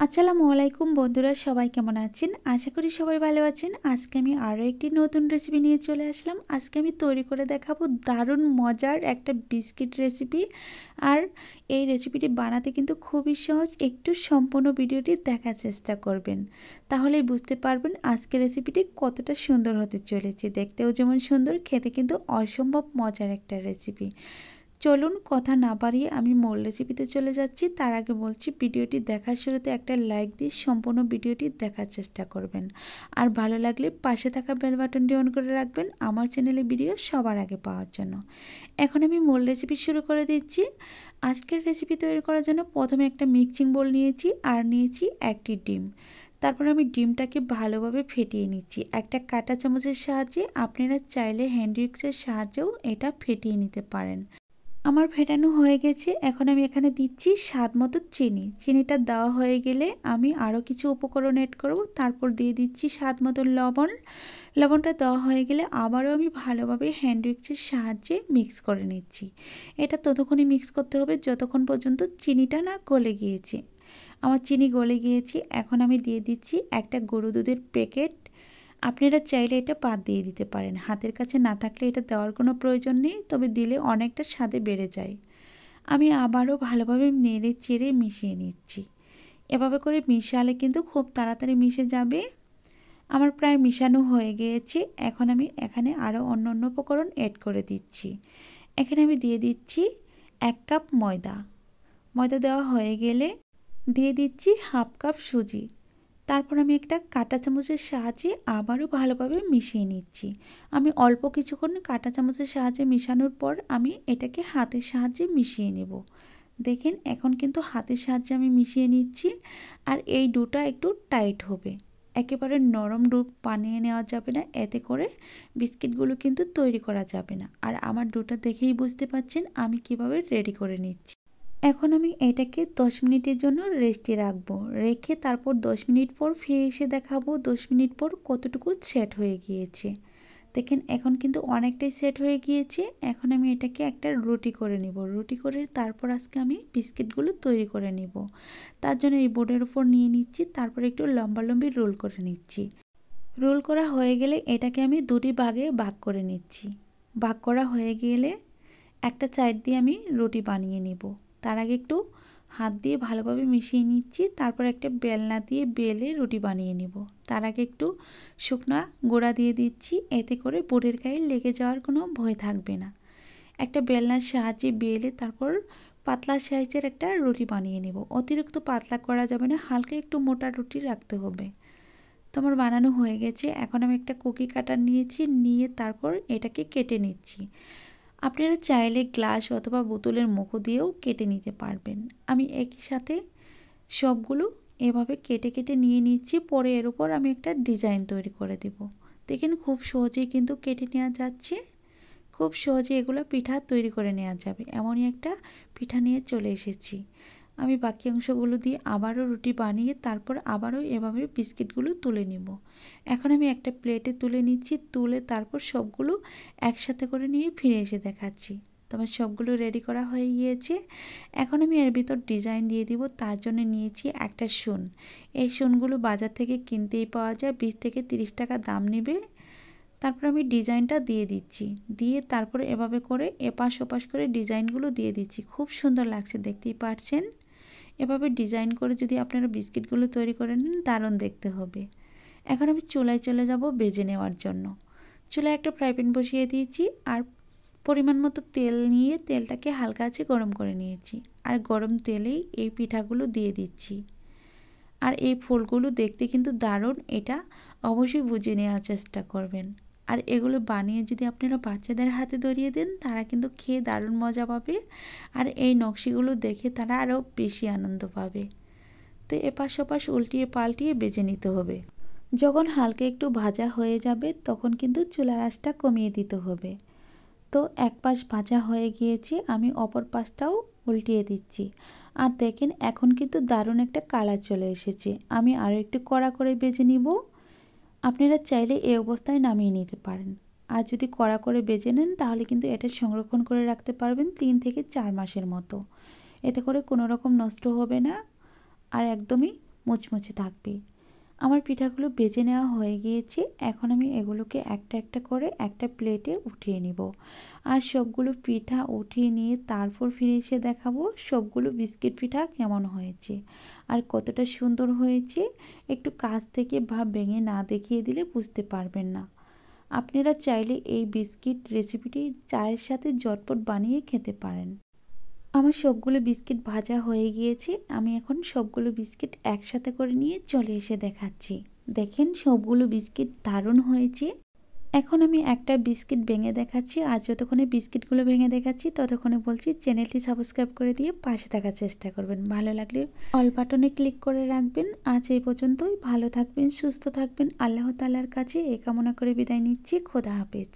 আসসালামু আলাইকুম বন্ধুরা, সবাই কেমন আছেন? আশা করি সবাই ভালো আছেন। আজকে আমি আরও একটি নতুন রেসিপি নিয়ে চলে আসলাম। আজকে আমি তৈরি করে দেখাবো দারুণ মজার একটা বিস্কিট রেসিপি। আর এই রেসিপিটি বানাতে কিন্তু খুবই সহজ। একটু সম্পূর্ণ ভিডিওটি দেখার চেষ্টা করবেন, তাহলেই বুঝতে পারবেন আজকের রেসিপিটি কতটা সুন্দর হতে চলেছে। দেখতেও যেমন সুন্দর, খেতে কিন্তু অসম্ভব মজার একটা রেসিপি। চলুন কথা না বাড়িয়ে আমি মূল রেসিপিতে চলে যাচ্ছি। তার আগে বলছি, ভিডিওটি দেখার শুরুতে একটা লাইক দিয়ে সম্পূর্ণ ভিডিওটি দেখার চেষ্টা করবেন। আর ভালো লাগলে পাশে থাকা বেল বাটনটি অন করে রাখবেন আমার চ্যানেলে ভিডিও সবার আগে পাওয়ার জন্য। এখন আমি মূল রেসিপি শুরু করে দিচ্ছি। আজকের রেসিপি তৈরি করার জন্য প্রথমে একটা মিক্সিং বোল নিয়েছি আর নিয়েছি একটি ডিম। তারপর আমি ডিমটাকে ভালোভাবে ফেটিয়ে নিচ্ছি একটা কাঁটা চামচের সাহায্যে। আপনারা চাইলে হ্যান্ড উইক্সের সাহায্যেও এটা ফেটিয়ে নিতে পারেন। আমার ফেটানো হয়ে গেছে। এখন আমি এখানে দিচ্ছি স্বাদ মতো চিনি। চিনিটা দেওয়া হয়ে গেলে আমি আরও কিছু উপকরণ অ্যাড করব। তারপর দিয়ে দিচ্ছি স্বাদ মতো লবণ। লবণটা দেওয়া হয়ে গেলে আবারও আমি ভালোভাবে হ্যান্ড উইক্সের সাহায্যে মিক্স করে নিচ্ছি। এটা ততক্ষণই মিক্স করতে হবে যতক্ষণ পর্যন্ত চিনিটা না গলে গিয়েছে। আমার চিনি গলে গিয়েছে। এখন আমি দিয়ে দিচ্ছি একটা গরু দুধের প্যাকেট। আপনারা চাইলে এটা বাদ দিয়ে দিতে পারেন, হাতের কাছে না থাকলে এটা দেওয়ার কোনো প্রয়োজন নেই, তবে দিলে অনেকটা স্বাদে বেড়ে যায়। আমি আবারও ভালোভাবে নেড়ে চেড়ে মিশিয়ে নিচ্ছি। এভাবে করে মিশালে কিন্তু খুব তাড়াতাড়ি মিশে যাবে। আমার প্রায় মিশানো হয়ে গিয়েছে। এখন আমি এখানে আরও অন্য উপকরণ অ্যাড করে দিচ্ছি। এখানে আমি দিয়ে দিচ্ছি 1 কাপ ময়দা। ময়দা দেওয়া হয়ে গেলে দিয়ে দিচ্ছি হাফ কাপ সুজি। তারপর আমি একটা কাঁটা চামচের সাহায্যে আবারও ভালোভাবে মিশিয়ে নিচ্ছি। আমি অল্প কিছুক্ষণ কাঁটা চামচের সাহায্যে মিশানোর পর আমি এটাকে হাতের সাহায্যে মিশিয়ে নেব। দেখেন এখন কিন্তু হাতের সাহায্যে আমি মিশিয়ে নিচ্ছি। আর এই ডোটা একটু টাইট হবে, একেবারে নরম ডো বানিয়ে নেওয়া যাবে না, এতে করে বিস্কিটগুলো কিন্তু তৈরি করা যাবে না। আর আমার ডোটা দেখেই বুঝতে পারছেন আমি কিভাবে রেডি করে নিচ্ছি। এখন আমি এটাকে 10 মিনিটের জন্য রেস্টে রাখবো। রেখে তারপর 10 মিনিট পর ফিরে এসে দেখাবো 10 মিনিট পর কতটুকু সেট হয়ে গিয়েছে। দেখেন এখন কিন্তু অনেকটাই সেট হয়ে গিয়েছে। এখন আমি এটাকে একটা রুটি করে নিব। রুটি করে তারপর আজকে আমি বিস্কিটগুলো তৈরি করে নিব। তার জন্য এই বোর্ডের উপর নিয়ে নিচ্ছি। তারপর একটু লম্বালম্বি রোল করে নিচ্ছি। রোল করা হয়ে গেলে এটাকে আমি দুটি ভাগে ভাগ করে নিচ্ছি। ভাগ করা হয়ে গেলে একটা সাইড দিয়ে আমি রুটি বানিয়ে নিব। তার আগে একটু হাত দিয়ে ভালোভাবে মিশিয়ে নিচ্ছি। তারপর একটা বেলনা দিয়ে বেলে রুটি বানিয়ে নিব। তার আগে একটু শুকনা গুঁড়া দিয়ে দিচ্ছি, এতে করে বোর্ডের গায়ে লেগে যাওয়ার কোনো ভয় থাকবে না। একটা বেলনার সাহায্যে বেলে তারপর পাতলা সাইজের একটা রুটি বানিয়ে নিব। অতিরিক্ত পাতলা করা যাবে না, হালকা একটু মোটা রুটি রাখতে হবে। তো আমার বানানো হয়ে গেছে। এখন আমি একটা কুকি কাটার নিয়েছি, নিয়ে তারপর এটাকে কেটে নিচ্ছি। আপনারা চাইলে গ্লাস অথবা বোতলের মুখো দিয়েও কেটে নিতে পারবেন। আমি একই সাথে সবগুলো এভাবে কেটে কেটে নিয়ে নিচ্ছি। পরে এর উপর আমি একটা ডিজাইন তৈরি করে দেব। দেখেন খুব সহজেই কিন্তু কেটে নেওয়া যাচ্ছে। খুব সহজে এগুলো পিঠা তৈরি করে নেওয়া যাবে, এমনই একটা পিঠা নিয়ে চলে এসেছি। আমি বাকি অংশগুলো দিয়ে আবারও রুটি বানিয়ে তারপর আবারও এভাবে বিস্কিটগুলো তুলে নিব। এখন আমি একটা প্লেটে তুলে নিচ্ছি। তুলে তারপর সবগুলো একসাথে করে নিয়ে ফিরে এসে দেখাচ্ছি। তোমার সবগুলো রেডি করা হয়ে গিয়েছে। এখন আমি এর ভিতর ডিজাইন দিয়ে দিব। তার জন্য নিয়েছি একটা শূন। এই শূনগুলো বাজার থেকে কিনতেই পাওয়া যায়, 20 থেকে 30 টাকা দাম নেবে। তারপর আমি ডিজাইনটা দিয়ে দিচ্ছি। দিয়ে তারপর এভাবে করে এপাশ ওপাশ করে ডিজাইনগুলো দিয়ে দিচ্ছি। খুব সুন্দর লাগছে, দেখতেই পাচ্ছেন। এভাবে ডিজাইন করে যদি আপনারা বিস্কিটগুলো তৈরি করে নেন, দারুণ দেখতে হবে। এখন আমি চুলায় চলে যাব ভেজে নেওয়ার জন্য। চুলায় একটা ফ্রাই প্যান বসিয়ে দিয়েছি আর পরিমাণ মতো তেল নিয়ে তেলটাকে হালকা আঁচে গরম করে নিয়েছি। আর গরম তেলেই এই পিঠাগুলো দিয়ে দিচ্ছি। আর এই ফুলগুলো দেখতে কিন্তু দারুণ, এটা অবশ্যই বুঝে নেওয়ার চেষ্টা করবেন। আর এগুলো বানিয়ে যদি আপনারা বাচ্চাদের হাতে ধরিয়ে দেন, তারা কিন্তু খেয়ে দারুণ মজা পাবে। আর এই নকশিগুলো দেখে তারা আরও বেশি আনন্দ পাবে। তো এপাশ ওপাশ উল্টিয়ে পাল্টিয়ে বেজে নিতে হবে। যখন হালকা একটু ভাজা হয়ে যাবে তখন কিন্তু চুলার আঁচটা কমিয়ে দিতে হবে। তো এক পাশ ভাজা হয়ে গিয়েছে, আমি অপর পাশটাও উল্টিয়ে দিচ্ছি। আর দেখেন এখন কিন্তু দারুণ একটা কালার চলে এসেছে। আমি আরও একটু কড়া করে ভেজে নিব। আপনারা চাইলে এই অবস্থায় নামিয়ে নিতে পারেন। আর যদি কড়া করে ভেজে নেন তাহলে কিন্তু এটা সংরক্ষণ করে রাখতে পারবেন 3 থেকে 4 মাসের মতো। এতে করে কোনো রকম নষ্ট হবে না আর একদমই মুচমুচে থাকবে। আমার পিঠাগুলো বেজে নেওয়া হয়ে গিয়েছে। এখন আমি এগুলোকে একটা একটা করে একটা প্লেটে উঠিয়ে নিব। আর সবগুলো পিঠা উঠিয়ে নিয়ে তারপর ফিরে এসে দেখাবো সবগুলো বিস্কিট পিঠা কেমন হয়েছে আর কতটা সুন্দর হয়েছে। একটু কাছ থেকে বা ভেঙে না দেখিয়ে দিলে বুঝতে পারবেন না। আপনারা চাইলে এই বিস্কিট রেসিপিটি চায়ের সাথে ঝটপট বানিয়ে খেতে পারেন। আমার সবগুলো বিস্কিট ভাজা হয়ে গিয়েছে। আমি এখন সবগুলো বিস্কিট একসাথে করে নিয়ে চলে এসে দেখাচ্ছি। দেখেন সবগুলো বিস্কিট দারুণ হয়েছে। এখন আমি একটা বিস্কিট ভেঙে দেখাচ্ছি। আর যতক্ষণে বিস্কিটগুলো ভেঙে দেখাচ্ছি ততক্ষণে বলছি চ্যানেলটি সাবস্ক্রাইব করে দিয়ে পাশে থাকার চেষ্টা করবেন। ভালো লাগলে অল বাটনে ক্লিক করে রাখবেন। আজ এই পর্যন্তই। ভালো থাকবেন, সুস্থ থাকবেন। আল্লাহ তাআলার কাছে এই কামনা করে বিদায় নিচ্ছি। খোদা হাফেজ।